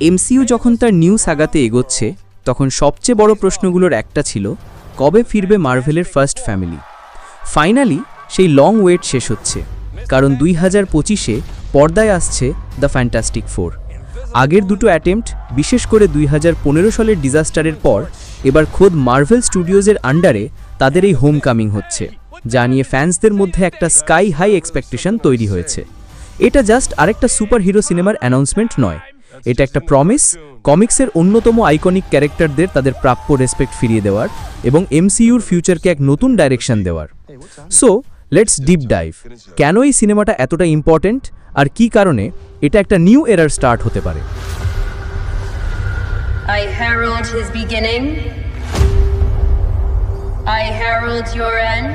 MCU যখন তার new সাগাতে এগোচ্ছে তখন সবচেয়ে বড় প্রশ্নগুলোর একটা ছিল কবে ফিরবে মার্ভেলের ফার্স্ট ফ্যামিলি। ফাইনালি সেই লং ওয়েট শেষ হচ্ছে, কারণ 2025-এ পর্দায় আসছে দ্য ফ্যান্টাস্টিক ফোর। আগের দুটো অ্যাটেম্প্ট, বিশেষ করে 2015 সালের ডিজাস্টারের পর এবার খোদ মার্ভেল স্টুডিওজের আন্ডারে তাদের এই হোম কামিং হচ্ছে, যা নিয়ে ফ্যান্সদের মধ্যে একটা স্কাই হাই এক্সপেকটেশন তৈরি হয়েছে। এটা জাস্ট আরেকটা সুপার হিরো সিনেমার অ্যানাউন্সমেন্ট নয়, এটা একটা প্রমিস কমিক্সের অন্যতম আইকনিক ক্যারেক্টারদের তাদের প্রাপ্য রেসপেক্ট ফিরিয়ে দেওয়ার এবং এমসিইউর ফিউচারকে এক নতুন ডাইরেকশন দেওয়ার। সো লেটস ডিপ ডাইভ, কেন এই সিনেমাটা এতটা ইম্পর্টেন্ট আর কী কারণে এটা একটা নিউ এরার স্টার্ট হতে পারে। I herald his beginning. I herald your end.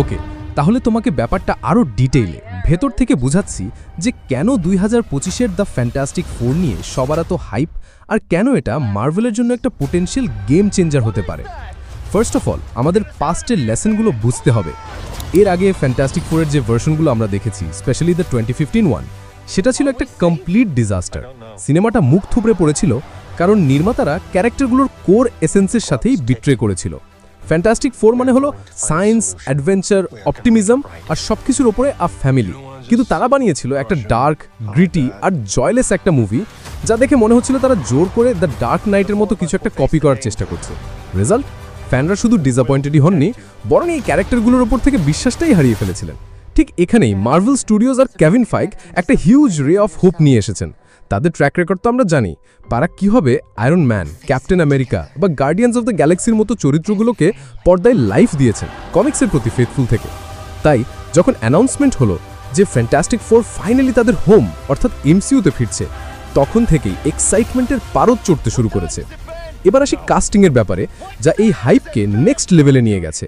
ওকে, তাহলে তোমাকে ব্যাপারটা আরও ডিটেইলে ভেতর থেকে বোঝাচ্ছি যে কেন 2025-এর দ্য ফ্যান্টাস্টিক ফোর নিয়ে সবার এত হাইপ আর কেন এটা মার্ভেলের জন্য একটা পোটেনশিয়াল গেম চেঞ্জার হতে পারে। ফার্স্ট অফ অল, আমাদের পাস্টের লেসনগুলো বুঝতে হবে। এর আগে ফ্যান্টাস্টিক ফোরের যে ভার্সনগুলো আমরা দেখেছি, স্পেশালি দ্য 2015 ওয়ান, সেটা ছিল একটা কমপ্লিট ডিজাস্টার। সিনেমাটা মুখ থুবড়ে পড়েছিল কারণ নির্মাতারা ক্যারেক্টারগুলোর কোর এসেন্সের সাথেই বিট্রে করেছিল। ফ্যান্টাস্টিক ফোর মানে হলো সায়েন্স, অ্যাডভেঞ্চার, অপটিমিজম আর সবকিছুর ওপরে আ ফ্যামিলি, কিন্তু তারা বানিয়েছিল একটা ডার্ক, গ্রিটি আর জয়লেস একটা মুভি, যা দেখে মনে হচ্ছিল তারা জোর করে দ্য ডার্ক নাইটের মতো কিছু একটা কপি করার চেষ্টা করছে। রেজাল্ট, ফ্যানরা শুধু ডিসঅ্যাপয়েন্টেডই হননি, বরং এই ক্যারেক্টারগুলোর ওপর থেকে বিশ্বাসটাই হারিয়ে ফেলেছিলেন। ঠিক এখানেই মার্ভেল স্টুডিওজ আর কেভিন ফাইগ একটা হিউজ রে অফ হোপ নিয়ে এসেছেন। তাদের ট্র্যাক রেকর্ড তো আমরা জানি, তারা কীভাবে আয়রন ম্যান, ক্যাপ্টেন আমেরিকা বা গার্ডিয়ান্স অফ দ্য গ্যালাক্সির মতো চরিত্রগুলোকে পর্দায় লাইফ দিয়েছেন কমিক্সের প্রতি ফেথফুল থেকে। তাই যখন অ্যানাউন্সমেন্ট হলো যে ফ্যান্টাস্টিক ফোর ফাইনালি তাদের হোম অর্থাৎ এমসিইউতে ফিরছে, তখন থেকেই এক্সাইটমেন্টের পারদ চড়তে শুরু করেছে। এবার আসি কাস্টিংয়ের ব্যাপারে, যা এই হাইপকে নেক্সট লেভেলে নিয়ে গেছে।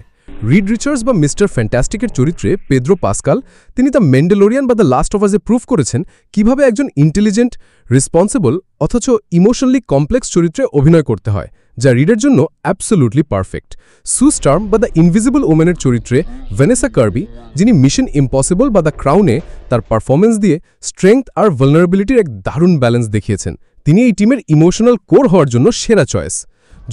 রিড রিচার্ডস বা মিস্টার ফ্যান্টাস্টিকের চরিত্রে পেদ্রো পাস্কাল, তিনি দ্য ম্যান্ডেলোরিয়ান বা দ্য লাস্ট অফ আসে প্রুভ করেছেন কিভাবে একজন ইন্টেলিজেন্ট, রেসপন্সিবল অথচ ইমোশনালি কমপ্লেক্স চরিত্রে অভিনয় করতে হয়, যা রিডের জন্য অ্যাবসোলুটলি পারফেক্ট। সু স্টার্ম বা দ্য ইনভিজিবল ওমেনের চরিত্রে ভ্যানেসা কার্বি, যিনি মিশন ইম্পসিবল বা দ্য ক্রাউনে তার পারফরমেন্স দিয়ে স্ট্রেংথ আর ভালনারেবিলিটির এক দারুণ ব্যালেন্স দেখিয়েছেন, তিনি এই টিমের ইমোশনাল কোর হওয়ার জন্য সেরা চয়েস।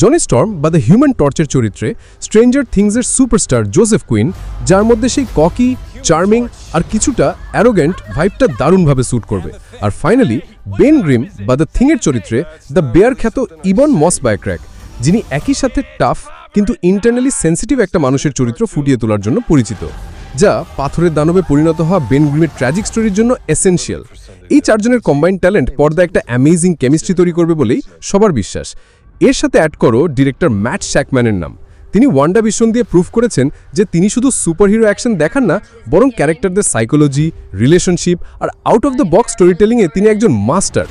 জনি স্টর্ম বা দ্য হিউম্যান টর্চের চরিত্রে স্ট্রেঞ্জার থিংসের সুপারস্টার জোসেফ কুইন, যার মধ্যে সেই ককি, চার্মিং আর কিছুটা অ্যারোগেন্ট ভাইবটা দারুণভাবে স্যুট করবে। আর ফাইনালি বেন গ্রিম বা দ্য থিংয়ের চরিত্রে দ্য বেয়ার খ্যাত ইবন মসবায়ক্র্যাক, যিনি একই সাথে টাফ কিন্তু ইন্টারনালি সেন্সিটিভ একটা মানুষের চরিত্র ফুটিয়ে তোলার জন্য পরিচিত, যা পাথরের দানবে পরিণত হওয়া বেন গ্রিমের ট্র্যাজিক স্টোরির জন্য এসেনশিয়াল। এই চারজনের কম্বাইন্ড ট্যালেন্ট পর্দায় একটা অ্যামেজিং কেমিস্ট্রি তৈরি করবে বলেই সবার বিশ্বাস। এর সাথে অ্যাড করো ডিরেক্টর ম্যাট শ্যাকম্যানের নাম। তিনি ওয়ান্ডা ভিশন দিয়ে প্রুভ করেছেন যে তিনি শুধু সুপারহিরো অ্যাকশন দেখান না, বরং ক্যারেক্টারদের সাইকোলজি, রিলেশনশিপ আর out of the box story টেলিংয়ে তিনি একজন মাস্টার।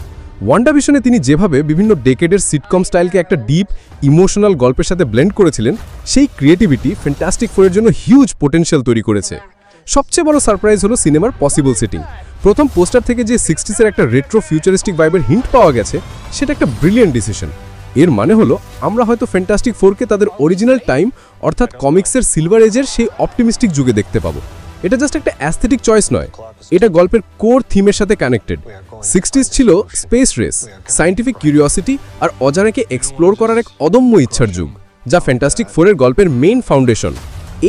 ওয়ান্ডা ভিশনে তিনি যেভাবে বিভিন্ন ডেকেডের সিটকম স্টাইলকে একটা ডিপ ইমোশনাল গল্পের সাথে ব্লেন্ড করেছিলেন, সেই ক্রিয়েটিভিটি ফ্যান্টাস্টিক ফোরের জন্য হিউজ পোটেনশিয়াল তৈরি করেছে। সবচেয়ে বড় সারপ্রাইজ হলো সিনেমার পসিবল সেটিং। প্রথম পোস্টার থেকে যে 60s-এর একটা রেট্রো ফিউচারিস্টিক ভাইবের হিন্ট পাওয়া গেছে, সেটা একটা ব্রিলিয়েন্ট ডিসিশন। এর মানে হলো আমরা হয়তো ফ্যান্টাস্টিক ফোরকে তাদের অরিজিনাল টাইম অর্থাৎ কমিক্সের সিলভার এজের সেই অপটিমিস্টিক যুগে দেখতে পাবো। এটা জাস্ট একটা অ্যাস্থেটিক চয়েস নয়, এটা গল্পের কোর থিমের সাথে কানেক্টেড। 60s ছিল স্পেস রেস, সায়েন্টিফিক কিউরিওসিটি আর অজানাকে এক্সপ্লোর করার এক অদম্য ইচ্ছার যুগ, যা ফ্যান্টাস্টিক ফোরের গল্পের মেইন ফাউন্ডেশন।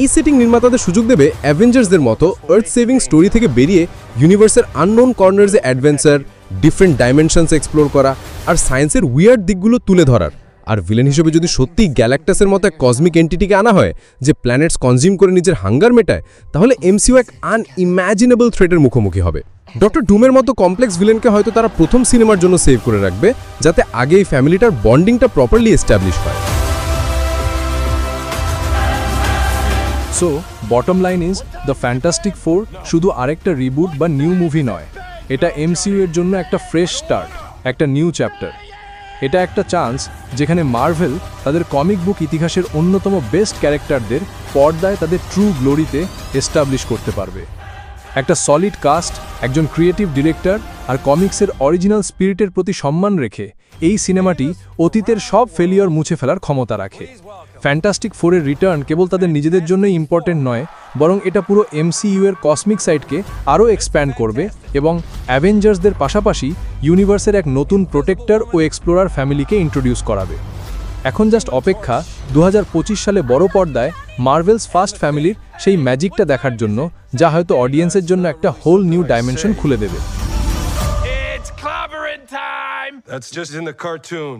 এই সেটিং নির্মাতাদের সুযোগ দেবে অ্যাভেঞ্জার্সদের মতো আর্থ সেভিং স্টোরি থেকে বেরিয়ে ইউনিভার্সের আননোন কর্নার্সে অ্যাডভেঞ্চার, ডিফারেন্ট ডাইমেনশনস এক্সপ্লোর করা আর সায়েন্সের উইয়ার্ড দিকগুলো তুলে ধরার। আর ভিলেন হিসেবে যদি সত্যি গ্যালাক্টাসের মতো এক কসমিক এন্টিটিকে আনা হয় যে প্ল্যানেটস কনজিউম করে নিজের হাঙ্গার মেটায়, তাহলে এমসিইউ এক আনইম্যাজিনেবল থ্রেটের মুখোমুখি হবে। ডক্টর ডুমের মতো কমপ্লেক্স ভিলেনকে হয়তো তারা প্রথম সিনেমার জন্য সেভ করে রাখবে, যাতে আগে এই ফ্যামিলিটার বন্ডিংটা প্রপারলি এস্টাবলিশ হয়। So bottom line is the fantastic four শুধু আরেকটা রিবুট বা নিউ মুভি নয়, এটা এমসিইউ এর জন্য একটা ফ্রেশ স্টার্ট, একটা নিউ চ্যাপ্টার। এটা একটা চান্স যেখানে মার্ভেল তাদের কমিক বুক ইতিহাসের অন্যতম বেস্ট ক্যারেক্টারদের পর্দায় তাদের ট্রু গ্লোরিতে এস্টাবলিশ করতে পারবে। একটা সলিড কাস্ট, একজন ক্রিয়েটিভ ডিরেক্টর আর কমিক্সের অরিজিনাল স্পিরিটের প্রতি সম্মান রেখে এই সিনেমাটি অতীতের সব ফেলিওর মুছে ফেলার ক্ষমতা রাখে। ফ্যান্টাস্টিক ফোরের রিটার্ন কেবল তাদের নিজেদের জন্যই ইম্পর্টেন্ট নয়, বরং এটা পুরো এমসিইউ এর কসমিক সাইডকে আরও এক্সপ্যান্ড করবে এবং অ্যাভেঞ্জার্সদের পাশাপাশি ইউনিভার্সের এক নতুন প্রোটেক্টর ও এক্সপ্লোরার ফ্যামিলিকে ইন্ট্রোডিউস করাবে। এখন জাস্ট অপেক্ষা 2025 সালে বড় পর্দায় মার্ভেলস ফার্স্ট ফ্যামিলির সেই ম্যাজিকটা দেখার জন্য, যা হয়তো অডিয়েন্সের জন্য একটা হোল নিউ ডাইমেনশন খুলে দেবে। It's clobbering time! That's just in the cartoon.